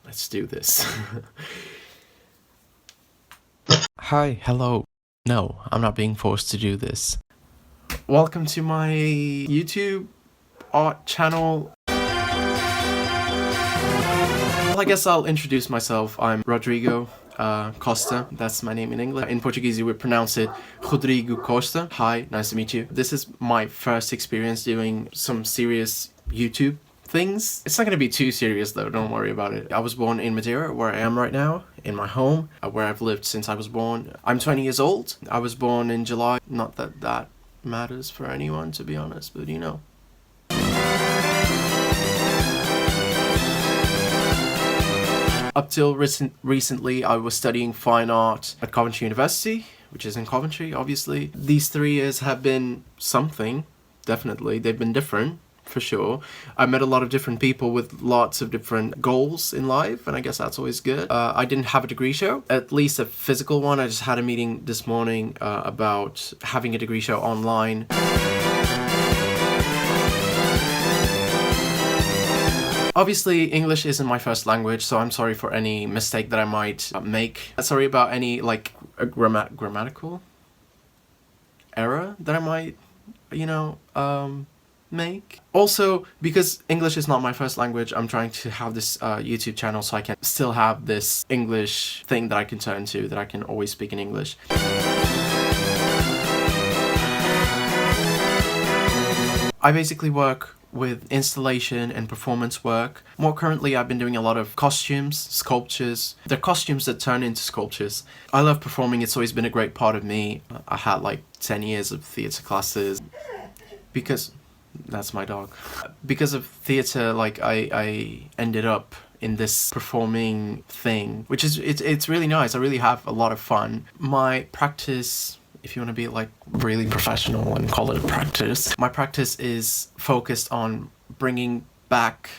Let's do this. Hi, hello. No, I'm not being forced to do this. Welcome to my YouTube art channel. Well, I guess I'll introduce myself. I'm Rodrigo Costa. That's my name in English. In Portuguese, you would pronounce it Rodrigo Costa. Hi, nice to meet you. This is my first experience doing some serious YouTube things. It's not going to be too serious though, don't worry about it. I was born in Madeira, where I am right now, in my home, where I've lived since I was born. I'm 20 years old. I was born in July. Not that that matters for anyone, to be honest, but you know. Up till recently, I was studying fine art at Coventry University, which is in Coventry, obviously. These 3 years have been something, definitely. They've been different, for sure. I met a lot of different people with lots of different goals in life, and I guess that's always good. I didn't have a degree show, at least a physical one. I just had a meeting this morning about having a degree show online. Obviously, English isn't my first language, so I'm sorry for any mistake that I might make. Sorry about any, like, a grammatical error that I might, make. Also, because English is not my first language, I'm trying to have this YouTube channel so I can still have this English thing that I can turn to, that I can always speak in English. I basically work with installation and performance work. More currently, I've been doing a lot of costumes, sculptures. They're costumes that turn into sculptures. I love performing. It's always been a great part of me. I had like 10 years of theatre classes because... That's my dog. Because of theatre, like, I ended up in this performing thing, which is, it's really nice. I really have a lot of fun. My practice, if you want to be like really professional and call it a practice, my practice is focused on bringing back...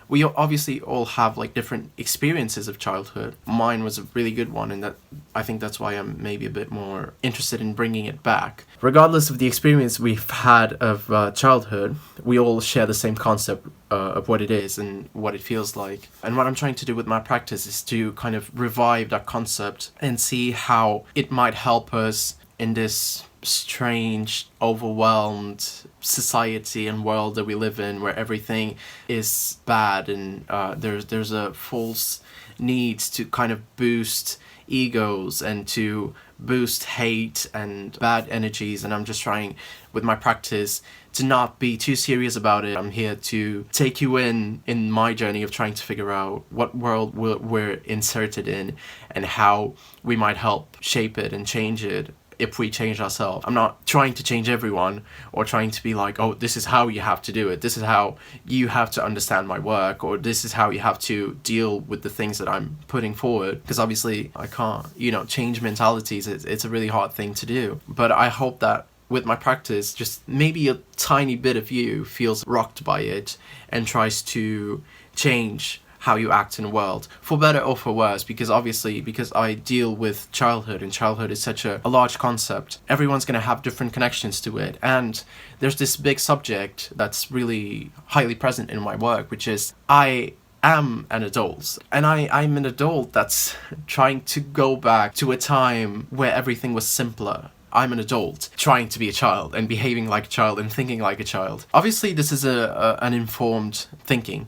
We obviously all have like different experiences of childhood. Mine was a really good one, and that I think that's why I'm maybe a bit more interested in bringing it back. Regardless of the experience we've had of childhood, we all share the same concept of what it is and what it feels like. And what I'm trying to do with my practice is to kind of revive that concept and see how it might help us in this strange, overwhelmed society and world that we live in, where everything is bad and there's a false need to kind of boost egos and to boost hate and bad energies. And I'm just trying with my practice to not be too serious about it. I'm here to take you in my journey of trying to figure out what world we're inserted in and how we might help shape it and change it if we change ourselves. I'm not trying to change everyone or trying to be like, oh, this is how you have to do it. This is how you have to understand my work, or this is how you have to deal with the things that I'm putting forward. Because obviously I can't, change mentalities. It's a really hard thing to do. But I hope that with my practice, just maybe a tiny bit of you feels rocked by it and tries to change how you act in the world, for better or for worse, because I deal with childhood, and childhood is such a large concept. Everyone's going to have different connections to it, and there's this big subject that's really highly present in my work, which is I am an adult, and I'm an adult that's trying to go back to a time where everything was simpler. I'm an adult trying to be a child and behaving like a child and thinking like a child. Obviously, this is an informed thinking.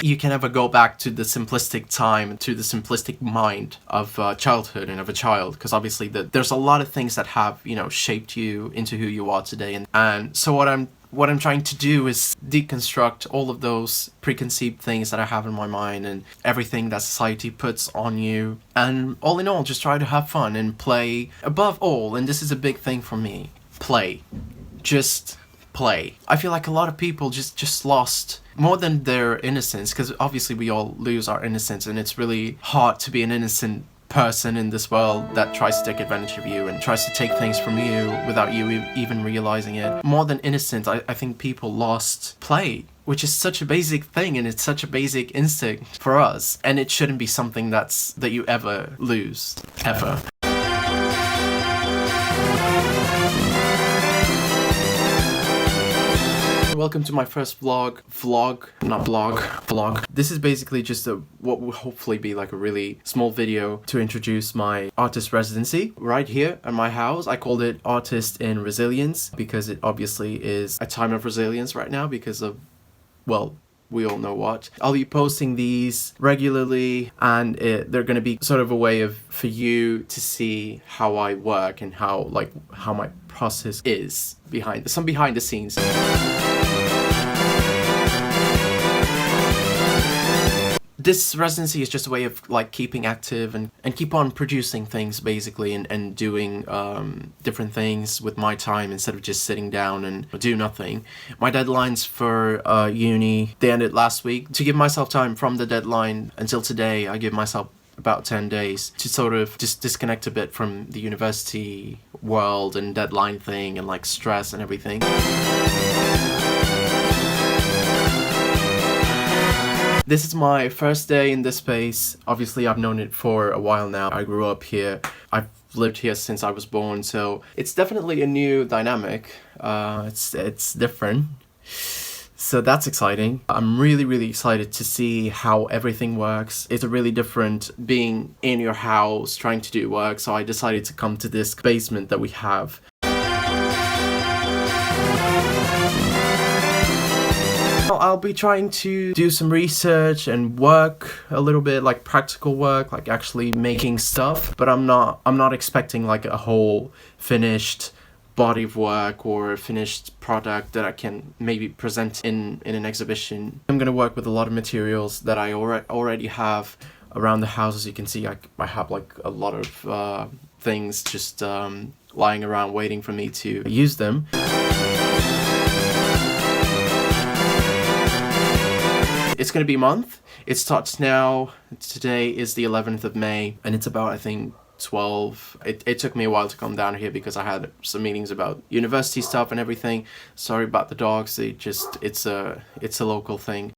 You can never go back to the simplistic time, to the simplistic mind of childhood and of a child, because obviously there's a lot of things that have, shaped you into who you are today. And so what I'm trying to do is deconstruct all of those preconceived things that I have in my mind and everything that society puts on you. And all in all, just try to have fun and play. Above all, and this is a big thing for me, play. Just play. I feel like a lot of people just lost more than their innocence, because obviously we all lose our innocence, and it's really hard to be an innocent person in this world that tries to take advantage of you and tries to take things from you without you even realizing it. More than innocent, I think people lost play, which is such a basic thing, and it's such a basic instinct for us, and it shouldn't be something that you ever lose, ever. welcome to my first vlog. This is basically just what will hopefully be like a really small video to introduce my artist residency right here at my house. I called it Artist in Resilience because it obviously is a time of resilience right now because of, well, we all know what. I'll be posting these regularly, and they're going to be sort of a way for you to see how I work and how my process is behind the scenes. This residency is just a way of keeping active and keep on producing things basically and doing different things with my time instead of just sitting down and do nothing. My deadlines for uni, they ended last week. To give myself time from the deadline until today, I give myself about 10 days to sort of just disconnect a bit from the university world and deadline thing and stress and everything. This is my first day in this space. Obviously, I've known it for a while now. I grew up here. I've lived here since I was born, so it's definitely a new dynamic. It's different. So that's exciting. I'm really excited to see how everything works. It's a really different being in your house trying to do work, so I decided to come to this basement that we have. I'll be trying to do some research and work a little bit, practical work, actually making stuff, but I'm not expecting a whole finished body of work or a finished product that I can maybe present in an exhibition. I'm going to work with a lot of materials that I already have around the house. As you can see, I have a lot of things just lying around waiting for me to use them. It's going to be a month. It starts now. Today is the 11th of May, and it's about, I think, 12. It took me a while to come down here because I had some meetings about university stuff and everything. Sorry about the dogs. It's a local thing.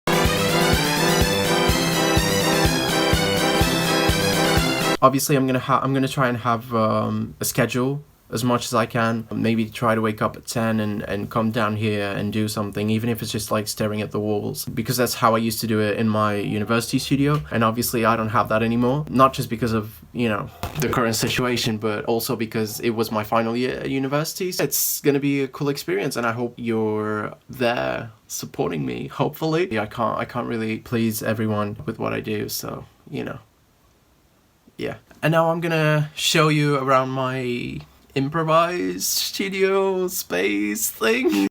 Obviously, I'm gonna try and have a schedule as much as I can. Maybe try to wake up at 10 and come down here and do something, even if it's just staring at the walls, because that's how I used to do it in my university studio, and obviously I don't have that anymore. Not just because of, the current situation, but also because it was my final year at university. It's gonna be a cool experience, and I hope you're there supporting me, hopefully. I can't really please everyone with what I do, so, yeah. And now I'm gonna show you around my improvised studio space thing.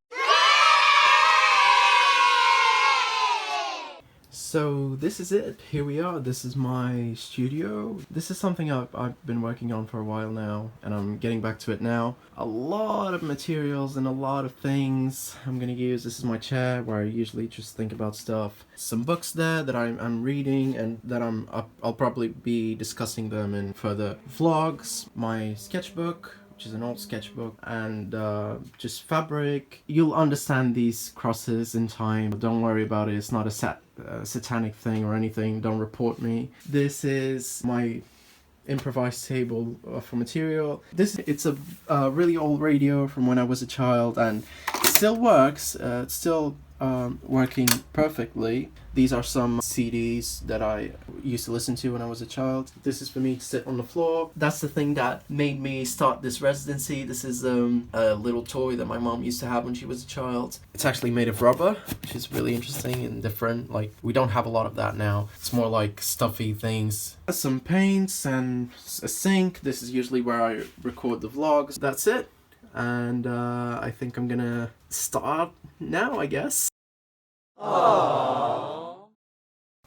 So this is it. Here we are. This is my studio. This is something I've been working on for a while now, and I'm getting back to it now. A lot of materials and a lot of things I'm gonna use. This is my chair where I usually just think about stuff. Some books there that I'm reading and that I'll probably be discussing them in further vlogs. My sketchbook, which is an old sketchbook, and just fabric. You'll understand these crosses in time. Don't worry about it. It's not a satanic thing or anything. Don't report me. This is my improvised table for material. It's a really old radio from when I was a child, and it still works. It's still working perfectly. These are some CDs that I used to listen to when I was a child. This is for me to sit on the floor. That's the thing that made me start this residency. This is a little toy that my mom used to have when she was a child. It's actually made of rubber, which is really interesting and different. We don't have a lot of that now. It's more stuffy things. Some paints and a sink. This is usually where I record the vlogs. That's it. And I think I'm gonna start now, I guess. Aww.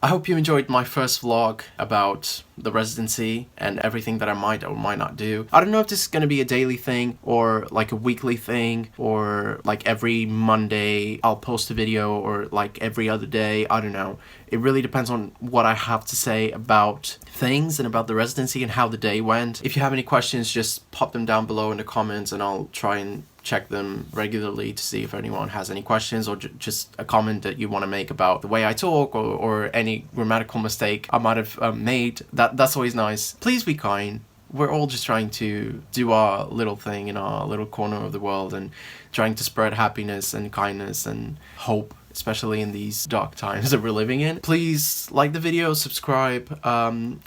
I hope you enjoyed my first vlog about the residency and everything that I might or might not do. I don't know if this is going to be a daily thing or a weekly thing, or every Monday I'll post a video, or every other day. I don't know. It really depends on what I have to say about things and about the residency and how the day went. If you have any questions, just pop them down below in the comments and I'll try and check them regularly to see if anyone has any questions, or just a comment that you want to make about the way I talk, or any grammatical mistake I might have made. That's always nice. Please be kind. we're all just trying to do our little thing in our little corner of the world and trying to spread happiness and kindness and hope, especially in these dark times that we're living in. Please like the video, subscribe,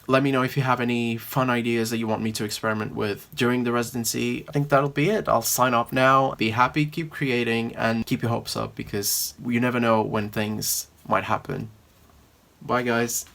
let me know if you have any fun ideas that you want me to experiment with during the residency. I think that'll be it. I'll sign off now. Be happy, keep creating, and keep your hopes up, because you never know when things might happen. Bye guys.